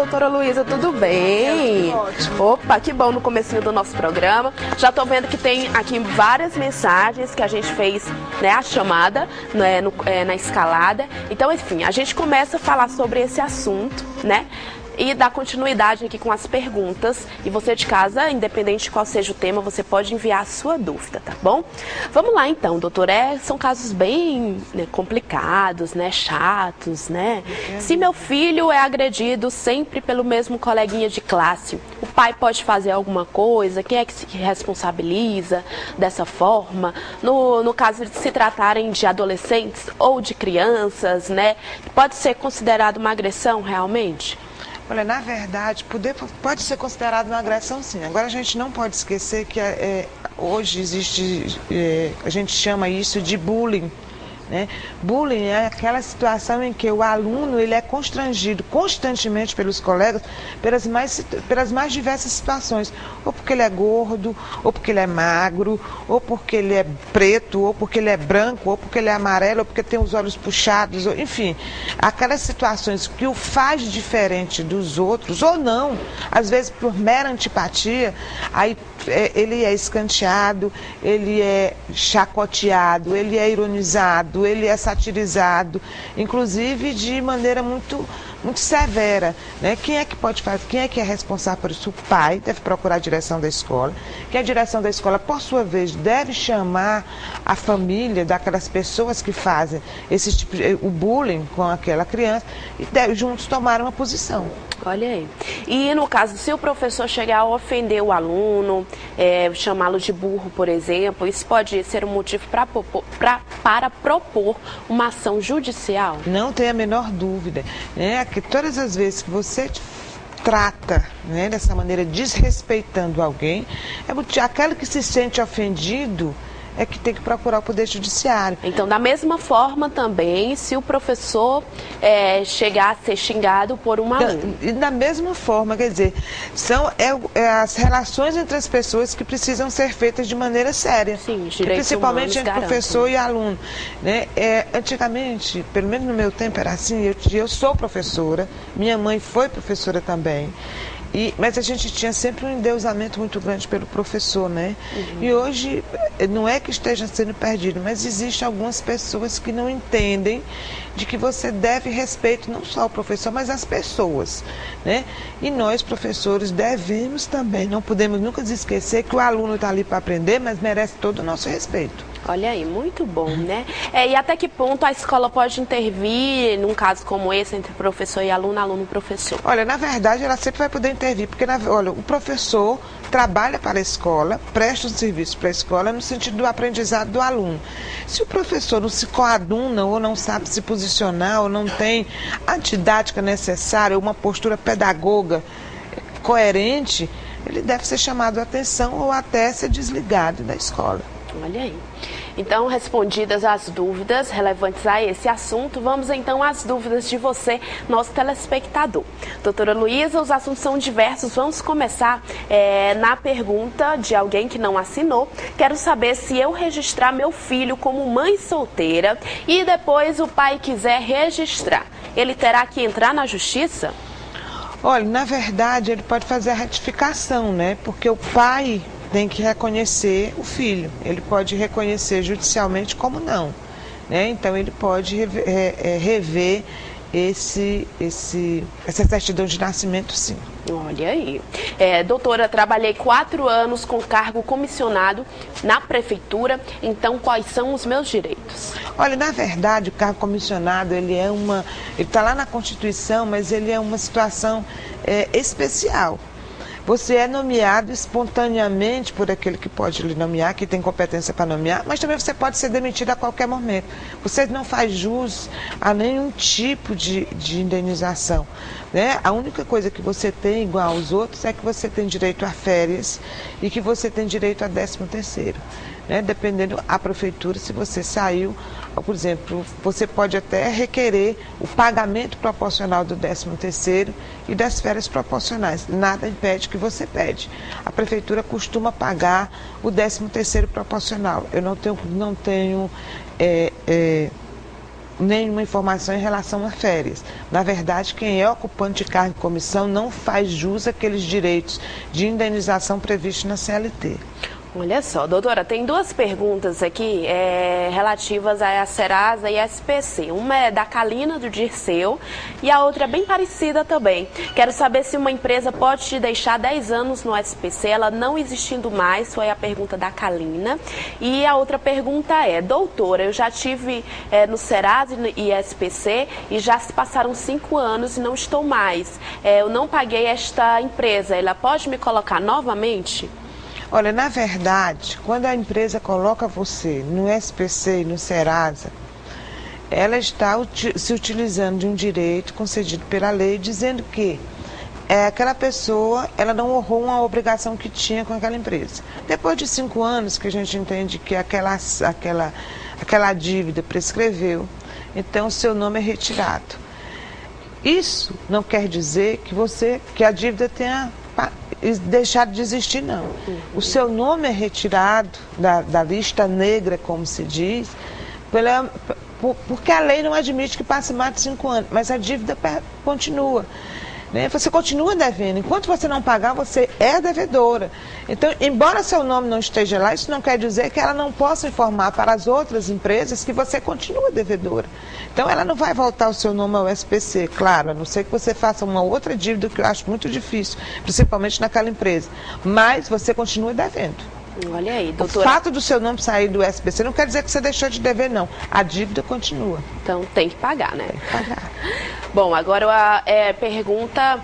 doutora Luísa, tudo bem? Ótimo. Opa, que bom no comecinho do nosso programa. Já tô vendo que tem aqui várias mensagens que a gente fez, né, a chamada, né, na escalada. Então, enfim, a gente começa a falar sobre esse assunto, né? E dar continuidade aqui com as perguntas. E você de casa, independente de qual seja o tema, você pode enviar a sua dúvida, tá bom? Vamos lá então, doutor. São casos bem, né, complicados, né, chatos, né? Se meu filho é agredido sempre pelo mesmo coleguinha de classe, o pai pode fazer alguma coisa? Quem é que se responsabiliza dessa forma? No caso de se tratarem de adolescentes ou de crianças, né? Pode ser considerado uma agressão realmente? Olha, na verdade, pode ser considerado uma agressão, sim. Agora, a gente não pode esquecer que hoje existe, a gente chama isso de bullying. Né? Bullying é aquela situação em que o aluno ele é constrangido constantemente pelos colegas pelas mais diversas situações, ou porque ele é gordo, ou porque ele é magro, ou porque ele é preto, ou porque ele é branco, ou porque ele é amarelo, ou porque tem os olhos puxados, ou, enfim, aquelas situações que o faz diferente dos outros, ou não, às vezes por mera antipatia, aí ele é escanteado, ele é chacoteado, ele é ironizado, ele é satirizado, inclusive de maneira muito severa, né? Quem é que pode fazer? Quem é que é responsável por isso? O pai deve procurar a direção da escola, que a direção da escola, por sua vez, deve chamar a família daquelas pessoas que fazem esse tipo o bullying com aquela criança e deve juntos tomar uma posição. Olha aí. E no caso, se o professor chegar a ofender o aluno, chamá-lo de burro, por exemplo, isso pode ser um motivo para propor uma ação judicial? Não tem a menor dúvida, né? Que todas as vezes que você trata, né, dessa maneira, desrespeitando alguém, aquele que se sente ofendido é que tem que procurar o Poder Judiciário. Então, da mesma forma também, se o professor chegar a ser xingado por um aluno. E da mesma forma, quer dizer, são as relações entre as pessoas que precisam ser feitas de maneira séria. Sim, os direitos principalmente humanos entre professor e aluno. Né? Antigamente, pelo menos no meu tempo era assim, eu sou professora, minha mãe foi professora também. Mas a gente tinha sempre um endeusamento muito grande pelo professor, né? Uhum. E hoje, não é que esteja sendo perdido, mas existem algumas pessoas que não entendem de que você deve respeito não só ao professor, mas às pessoas, né? E nós, professores, devemos também, não podemos nunca esquecer que o aluno está ali para aprender, mas merece todo o nosso respeito. Olha aí, muito bom, né? E até que ponto a escola pode intervir num caso como esse, entre professor e aluno, aluno-professor? Olha, na verdade, ela sempre vai poder intervir, porque, olha, o professor trabalha para a escola, presta um serviço para a escola no sentido do aprendizado do aluno. Se o professor não se coaduna ou não sabe se posicionar ou não tem a didática necessária, uma postura pedagoga coerente, ele deve ser chamado a atenção ou até ser desligado da escola. Olha aí. Então, respondidas as dúvidas relevantes a esse assunto, vamos então às dúvidas de você, nosso telespectador. Doutora Luísa, os assuntos são diversos. Vamos começar na pergunta de alguém que não assinou. Quero saber se eu registrar meu filho como mãe solteira e depois o pai quiser registrar, ele terá que entrar na justiça? Olha, na verdade, ele pode fazer a retificação, né? Porque o pai tem que reconhecer o filho. Ele pode reconhecer judicialmente como não, né? Então ele pode rever essa certidão de nascimento, sim. Olha aí. Doutora, trabalhei 4 anos com cargo comissionado na prefeitura, então quais são os meus direitos? Olha, na verdade, o cargo comissionado, ele está lá na Constituição, mas ele é uma situação especial. Você é nomeado espontaneamente por aquele que pode lhe nomear, que tem competência para nomear, mas também você pode ser demitido a qualquer momento. Você não faz jus a nenhum tipo de indenização, né? A única coisa que você tem igual aos outros é que você tem direito a férias e que você tem direito a 13º. Né? Dependendo a prefeitura, se você saiu, por exemplo, você pode até requerer o pagamento proporcional do 13º e das férias proporcionais. Nada impede que você pede. A prefeitura costuma pagar o 13º proporcional. Eu não tenho nenhuma informação em relação a férias. Na verdade, quem é ocupante de cargo e comissão não faz jus àqueles direitos de indenização previstos na CLT. Olha só, doutora, tem duas perguntas aqui relativas à Serasa e SPC. Uma é da Kalina, do Dirceu, e a outra é bem parecida também. Quero saber se uma empresa pode te deixar 10 anos no SPC, ela não existindo mais, foi a pergunta da Kalina. E a outra pergunta é, doutora, eu já tive no Serasa e SPC e já se passaram 5 anos e não estou mais. Eu não paguei esta empresa, ela pode me colocar novamente? Olha, na verdade, quando a empresa coloca você no SPC e no Serasa, ela está se utilizando de um direito concedido pela lei, dizendo que aquela pessoa ela não honrou uma obrigação que tinha com aquela empresa. Depois de 5 anos que a gente entende que aquela dívida prescreveu, então o seu nome é retirado. Isso não quer dizer que a dívida tenha deixar de existir, não. O seu nome é retirado da lista negra, como se diz, porque a lei não admite que passe mais de 5 anos, mas a dívida continua. Né? Você continua devendo. Enquanto você não pagar, você é devedora. Então, embora seu nome não esteja lá, isso não quer dizer que ela não possa informar para as outras empresas que você continua devedora. Então, ela não vai voltar o seu nome ao SPC, claro, a não ser que você faça uma outra dívida, que eu acho muito difícil, principalmente naquela empresa. Mas você continua devendo. Olha aí, doutora. O fato do seu nome sair do SPC não quer dizer que você deixou de dever, não. A dívida continua. Então, tem que pagar, né? Tem que pagar. Bom, agora a pergunta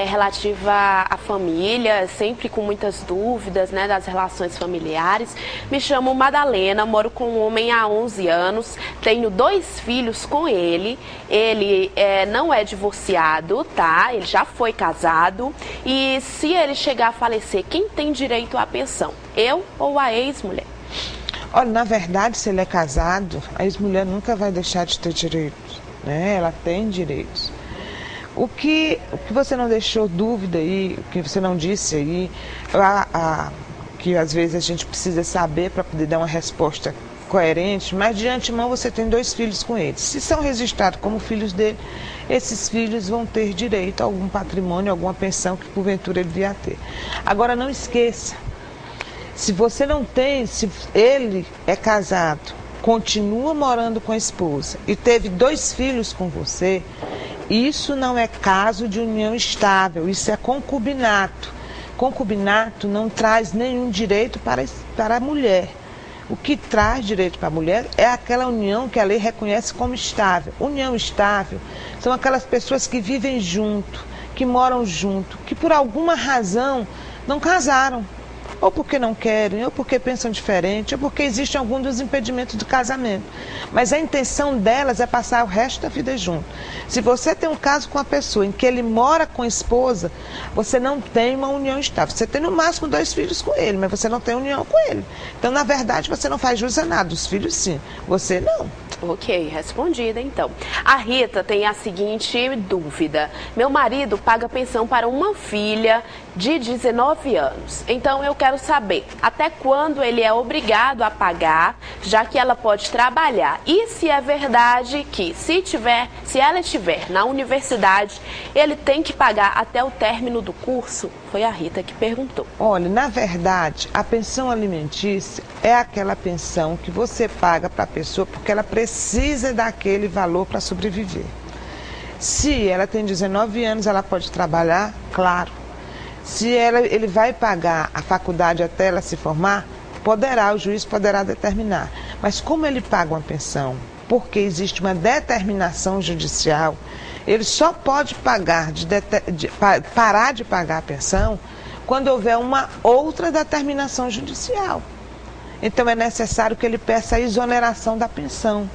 relativa à família, sempre com muitas dúvidas, né, das relações familiares. Me chamo Madalena, moro com um homem há 11 anos, tenho 2 filhos com ele. Ele não é divorciado, tá? Ele já foi casado. E se ele chegar a falecer, quem tem direito à pensão? Eu ou a ex-mulher? Olha, na verdade, se ele é casado, a ex-mulher nunca vai deixar de ter direitos. Né? Ela tem direitos. O que você não deixou dúvida aí, o que você não disse aí, que às vezes a gente precisa saber para poder dar uma resposta coerente, mas de antemão você tem 2 filhos com ele. Se são registrados como filhos dele, esses filhos vão ter direito a algum patrimônio, alguma pensão que porventura ele vier a ter. Agora não esqueça, se você não tem, se ele é casado, continua morando com a esposa e teve 2 filhos com você, isso não é caso de união estável, isso é concubinato. Concubinato não traz nenhum direito para a mulher. O que traz direito para a mulher é aquela união que a lei reconhece como estável. União estável são aquelas pessoas que vivem junto, que moram junto, que por alguma razão não casaram. Ou porque não querem, ou porque pensam diferente, ou porque existe algum dos impedimentos do casamento. Mas a intenção delas é passar o resto da vida junto. Se você tem um caso com a pessoa em que ele mora com a esposa, você não tem uma união estável. Você tem no máximo 2 filhos com ele, mas você não tem união com ele. Então, na verdade, você não faz jus a nada. Os filhos sim, você não. Ok, respondida então. A Rita tem a seguinte dúvida. Meu marido paga pensão para uma filha de 19 anos. Então eu quero saber até quando ele é obrigado a pagar, já que ela pode trabalhar. E se é verdade que se ela estiver na universidade, ele tem que pagar até o término do curso? Foi a Rita que perguntou. Olha, na verdade, a pensão alimentícia é aquela pensão que você paga para a pessoa porque ela precisa daquele valor para sobreviver. Se ela tem 19 anos, ela pode trabalhar, claro. Se ele vai pagar a faculdade até ela se formar, o juiz poderá determinar. Mas como ele paga uma pensão, porque existe uma determinação judicial, ele só pode parar de pagar a pensão quando houver uma outra determinação judicial. Então é necessário que ele peça a exoneração da pensão.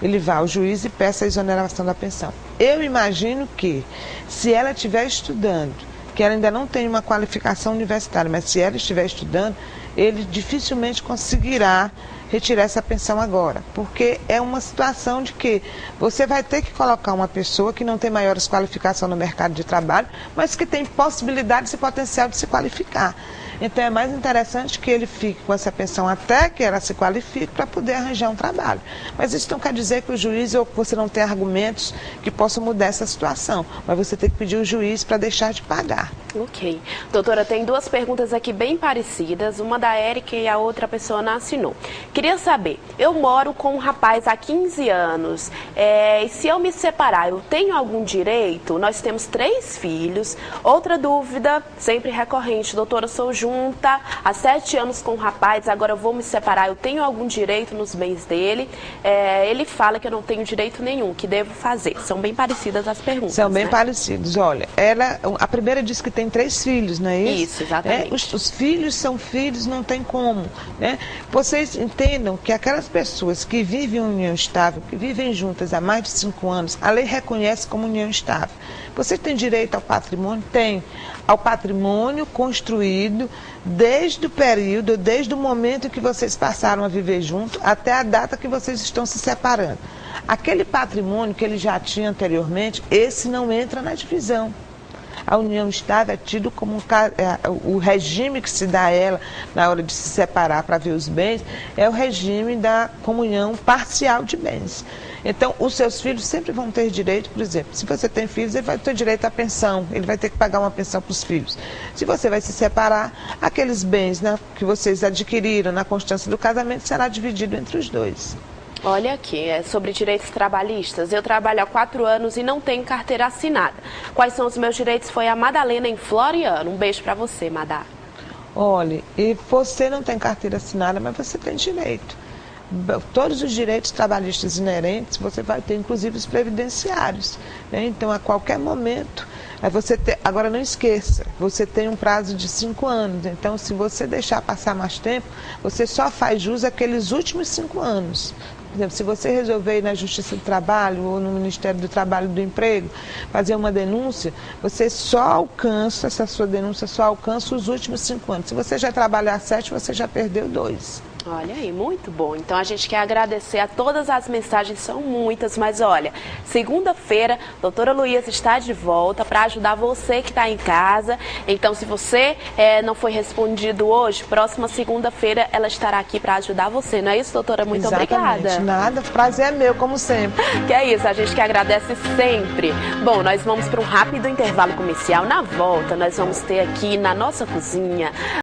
Ele vai ao juiz e peça a exoneração da pensão. Eu imagino que, se ela estiver estudando, que ela ainda não tem uma qualificação universitária, mas se ela estiver estudando, ele dificilmente conseguirá retirar essa pensão agora, porque é uma situação de que você vai ter que colocar uma pessoa que não tem maiores qualificações no mercado de trabalho, mas que tem possibilidades e potencial de se qualificar. Então é mais interessante que ele fique com essa pensão até que ela se qualifique para poder arranjar um trabalho. Mas isso não quer dizer que o juiz ou que você não tem argumentos que possam mudar essa situação, mas você tem que pedir o juiz para deixar de pagar. Ok. Doutora, tem duas perguntas aqui bem parecidas, uma da Érica e a outra pessoa não assinou. Queria saber, eu moro com um rapaz há 15 anos, e se eu me separar, eu tenho algum direito? Nós temos 3 filhos. Outra dúvida, sempre recorrente, doutora, sou junta há 7 anos com o rapaz, agora eu vou me separar, eu tenho algum direito nos bens dele? Ele fala que eu não tenho direito nenhum, que devo fazer? São bem parecidas as perguntas. São bem parecidas. Olha, a primeira diz que tem 3 filhos, não é isso? Isso, exatamente. Os filhos são filhos, não tem como, né? Vocês entendam que aquelas pessoas que vivem em união estável, que vivem juntas há mais de 5 anos, a lei reconhece como união estável. Você tem direito ao patrimônio? Tem. Ao patrimônio construído desde o período, desde o momento em que vocês passaram a viver juntos até a data que vocês estão se separando. Aquele patrimônio que ele já tinha anteriormente, esse não entra na divisão. A união estável é tido como o regime que se dá a ela na hora de se separar para ver os bens, é o regime da comunhão parcial de bens. Então, os seus filhos sempre vão ter direito, por exemplo, se você tem filhos, ele vai ter direito à pensão, ele vai ter que pagar uma pensão para os filhos. Se você vai se separar, aqueles bens, né, que vocês adquiriram na constância do casamento será dividido entre os dois. Olha aqui, é sobre direitos trabalhistas. Eu trabalho há 4 anos e não tenho carteira assinada. Quais são os meus direitos? Foi a Madalena em Floriano. Um beijo para você, Madá. Olha, e você não tem carteira assinada, mas você tem direito. Todos os direitos trabalhistas inerentes, você vai ter, inclusive os previdenciários, né? Então, a qualquer momento, agora não esqueça, você tem um prazo de 5 anos. Então, se você deixar passar mais tempo, você só faz jus àqueles últimos 5 anos. Por exemplo, se você resolver ir na Justiça do Trabalho ou no Ministério do Trabalho e do Emprego fazer uma denúncia, você só alcança, essa sua denúncia só alcança os últimos 5 anos. Se você já trabalhar 7, você já perdeu 2. Olha aí, muito bom. Então a gente quer agradecer a todas as mensagens, são muitas, mas olha, segunda-feira, doutora Luísa está de volta para ajudar você que está em casa. Então, se você não foi respondido hoje, próxima segunda-feira ela estará aqui para ajudar você. Não é isso, doutora? Muito obrigada. Nada, prazer é meu, como sempre. Que é isso, a gente que agradece sempre. Bom, nós vamos para um rápido intervalo comercial. Na volta, nós vamos ter aqui na nossa cozinha